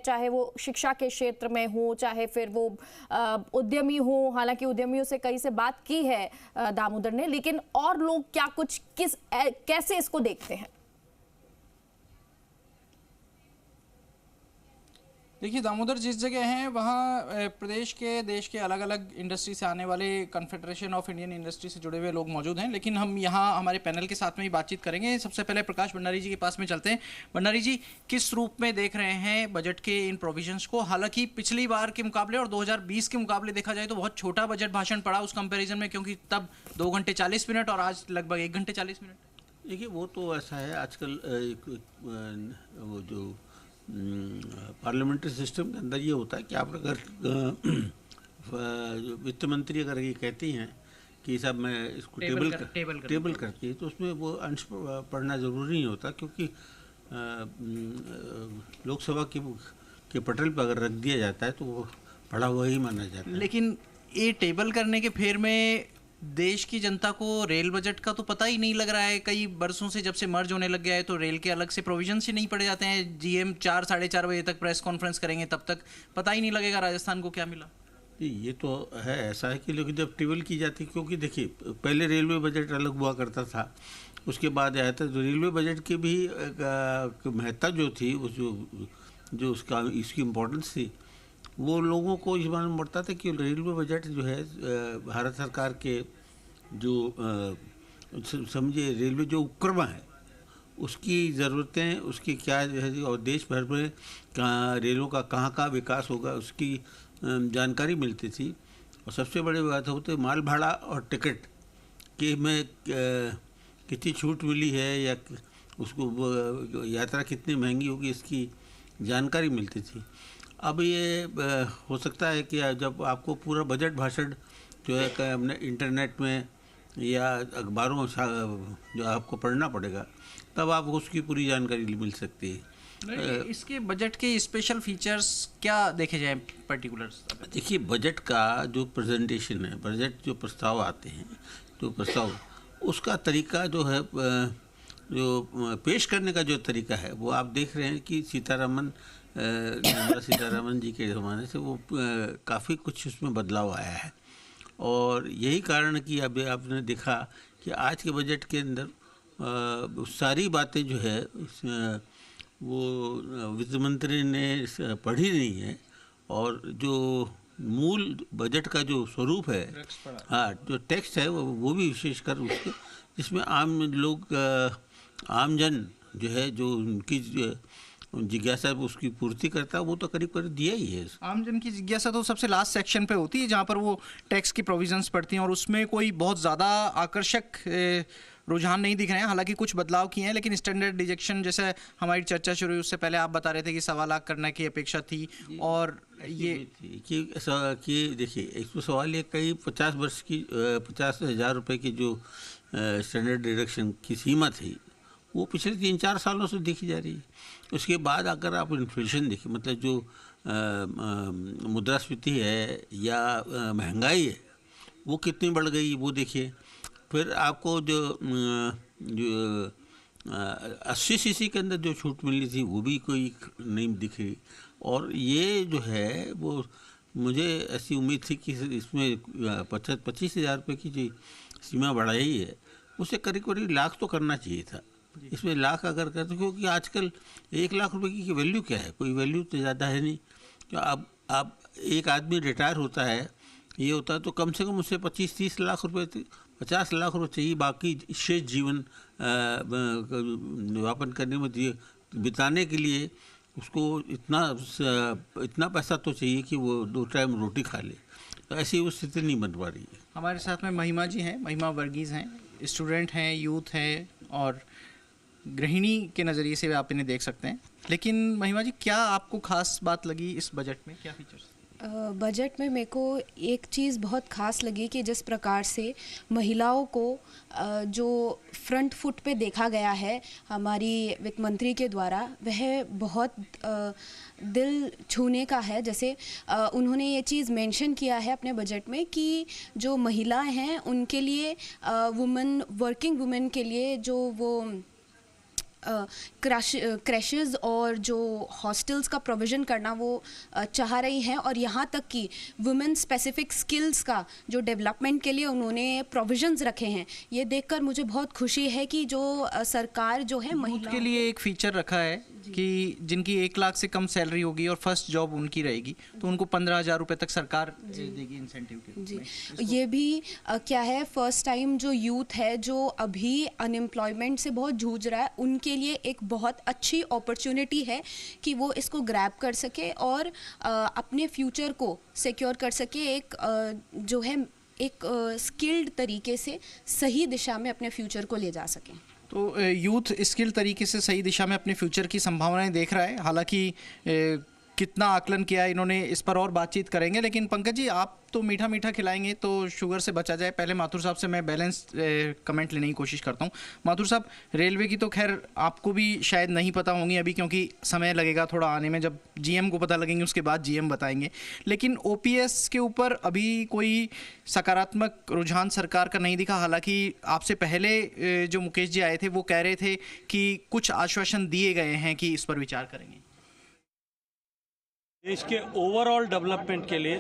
चाहे वो शिक्षा के क्षेत्र में हो, चाहे फिर वो उद्यमी हो। हालांकि उद्यमियों से कई से बात की है दामोदर ने, लेकिन और लोग क्या कुछ कैसे इसको देखते हैं? देखिए दामोदर, जिस जगह हैं वहाँ प्रदेश के, देश के अलग अलग इंडस्ट्री से आने वाले कॉन्फेडरेशन ऑफ इंडियन इंडस्ट्री से जुड़े हुए लोग मौजूद हैं। लेकिन हम यहाँ हमारे पैनल के साथ में ही बातचीत करेंगे। सबसे पहले प्रकाश भंडारी जी के पास में चलते हैं। भंडारी जी, किस रूप में देख रहे हैं बजट के इन प्रोविजंस को? हालांकि पिछली बार के मुकाबले और 2020 के मुकाबले देखा जाए तो बहुत छोटा बजट भाषण पड़ा उस कंपेरिजन में, क्योंकि तब 2 घंटे 40 मिनट और आज लगभग 1 घंटे 40 मिनट। देखिए, वो तो ऐसा है आजकल वो जो पार्लियामेंट्री सिस्टम के अंदर ये होता है कि आप अगर वित्त मंत्री अगर ये कहती हैं कि साहब मैं इसको टेबल करती है, तो उसमें वो अंश पढ़ना ज़रूरी नहीं होता, क्योंकि लोकसभा के पटल पर अगर रख दिया जाता है तो वो पढ़ा हुआ ही माना जाता है। लेकिन ये टेबल करने के फेर में देश की जनता को रेल बजट का तो पता ही नहीं लग रहा है। कई बरसों से जब से मर्ज होने लग गया है तो रेल के अलग से प्रोविजन ही नहीं पड़े जाते हैं। जीएम 4 साढ़े 4 बजे तक प्रेस कॉन्फ्रेंस करेंगे, तब तक पता ही नहीं लगेगा राजस्थान को क्या मिला। ये तो है, ऐसा है कि लेकिन जब टेबल की जाती, क्योंकि देखिए पहले रेलवे बजट अलग हुआ करता था, उसके बाद आया था, तो रेलवे बजट की भी महत्ता जो थी, उस जो उसका इसकी इम्पोर्टेंस थी, वो लोगों को इस बारे में पड़ता था कि रेलवे बजट जो है भारत सरकार के जो समझे रेलवे जो उपक्रम है उसकी ज़रूरतें, उसकी क्या है, और देश भर में रेलों का कहाँ विकास होगा उसकी जानकारी मिलती थी। और सबसे बड़ी बात होती है माल भाड़ा और टिकट कि में कितनी छूट मिली है या उसको यात्रा कितनी महंगी होगी, इसकी जानकारी मिलती थी। अब ये हो सकता है कि जब आपको पूरा बजट भाषण जो है अपने इंटरनेट में या अखबारों में जो आपको पढ़ना पड़ेगा, तब आपको उसकी पूरी जानकारी मिल सकती है। इसके बजट के स्पेशल फीचर्स क्या देखे जाए पर्टिकुलर्स? देखिए, बजट का जो प्रेजेंटेशन है, बजट जो प्रस्ताव आते हैं, जो प्रस्ताव उसका तरीका जो है, जो पेश करने का जो तरीका है, वो आप देख रहे हैं कि निर्मला सीतारमन जी के ज़माने से वो काफ़ी कुछ उसमें बदलाव आया है। और यही कारण कि अब आपने देखा कि आज के बजट के अंदर सारी बातें जो है वो वित्त मंत्री ने पढ़ी नहीं है, और जो मूल बजट का जो स्वरूप है, हाँ, जो टेक्स्ट है वो भी विशेषकर उसके, जिसमें आम लोग, आम जन जो है, जो उनकी जिज्ञासा उसकी पूर्ति करता है, वो तो करीब करीब दिया ही है। आम जन की जिज्ञासा तो सबसे लास्ट सेक्शन पे होती है, जहाँ पर वो टैक्स की प्रोविजंस पड़ती हैं, और उसमें कोई बहुत ज़्यादा आकर्षक रुझान नहीं दिख रहे हैं। हालांकि कुछ बदलाव किए हैं, लेकिन स्टैंडर्ड डिडक्शन, जैसे हमारी चर्चा शुरू हुई उससे पहले आप बता रहे थे कि 1.25 लाख करने की अपेक्षा थी, और ये कि देखिए, एक तो सवाल ये, कई 50 वर्ष की 50,000 रुपये की जो स्टैंडर्ड डिडक्शन की सीमा थी, वो पिछले 3-4 सालों से देखी जा रही है। उसके बाद अगर आप इन्फ्लेशन देखिए, मतलब जो मुद्रास्फीति है या महंगाई है, वो कितनी बढ़ गई वो देखिए। फिर आपको जो 80 सीसी के अंदर जो छूट मिली थी वो भी कोई नहीं दिख रही। और ये जो है वो मुझे ऐसी उम्मीद थी कि इसमें 25,000 रुपये की जो सीमा बढ़ाई है, उसे करीब करीब लाख तो करना चाहिए था। इसमें लाख अगर करते, क्योंकि आजकल 1 लाख रुपए की वैल्यू क्या है, कोई वैल्यू तो ज़्यादा है नहीं। तो अब एक आदमी रिटायर होता है, ये होता है तो कम से कम उससे 25-30 लाख रुपए, 50 लाख रुपए चाहिए, बाकी शेष जीवन व्यापन करने में बिताने के लिए उसको इतना पैसा तो चाहिए कि वो 2 टाइम रोटी खा ले। तो ऐसी वो स्थिति नहीं बन पा रही है। हमारे साथ में महिमा जी हैं, महिमा वर्गीज़ हैं, स्टूडेंट हैं, यूथ हैं, और गृहिणी के नज़रिए से आप इन्हें देख सकते हैं। लेकिन महिमा जी, क्या आपको खास बात लगी इस बजट में? क्या फीचर्स? बजट में मेरे को एक चीज़ बहुत ख़ास लगी कि जिस प्रकार से महिलाओं को जो फ्रंट फुट पे देखा गया है हमारी वित्त मंत्री के द्वारा, वह बहुत दिल छूने का है। जैसे उन्होंने ये चीज़ मेंशन किया है अपने बजट में कि जो महिलाएं हैं उनके लिए, वर्किंग वुमेन के लिए जो वो क्रैशेस और जो हॉस्टल्स का प्रोविज़न करना वो चाह रही हैं, और यहाँ तक कि वुमेन स्पेसिफिक स्किल्स का जो डेवलपमेंट के लिए उन्होंने प्रोविजंस रखे हैं। ये देखकर मुझे बहुत खुशी है कि जो सरकार जो है महिलाओं के लिए एक फीचर रखा है कि जिनकी 1 लाख से कम सैलरी होगी और फर्स्ट जॉब उनकी रहेगी तो उनको 15,000 रुपये तक सरकार देगी इंसेंटिव के रूप में। ये भी क्या है, फर्स्ट टाइम जो यूथ है जो अभी अनएम्प्लॉयमेंट से बहुत जूझ रहा है, उनके लिए एक बहुत अच्छी अपॉर्चुनिटी है कि वो इसको ग्रैब कर सके और अपने फ्यूचर को सिक्योर कर सके, एक जो है एक स्किल्ड तरीके से सही दिशा में अपने फ्यूचर को ले जा सकें। तो यूथ स्किल तरीके से सही दिशा में अपने फ्यूचर की संभावनाएं देख रहा है। हालांकि कितना आकलन किया इन्होंने इस पर और बातचीत करेंगे, लेकिन पंकज जी आप तो मीठा मीठा खिलाएंगे तो शुगर से बचा जाए। पहले माथुर साहब से मैं बैलेंस कमेंट लेने की कोशिश करता हूं। माथुर साहब, रेलवे की तो खैर आपको भी शायद नहीं पता होंगी अभी, क्योंकि समय लगेगा थोड़ा आने में, जब जीएम को पता लगेंगे उसके बाद जीएम बताएंगे। लेकिन ओपीएस के ऊपर अभी कोई सकारात्मक रुझान सरकार का नहीं दिखा। हालांकि आपसे पहले जो मुकेश जी आए थे वो कह रहे थे कि कुछ आश्वासन दिए गए हैं कि इस पर विचार करेंगे। देश के ओवरऑल डेवलपमेंट के लिए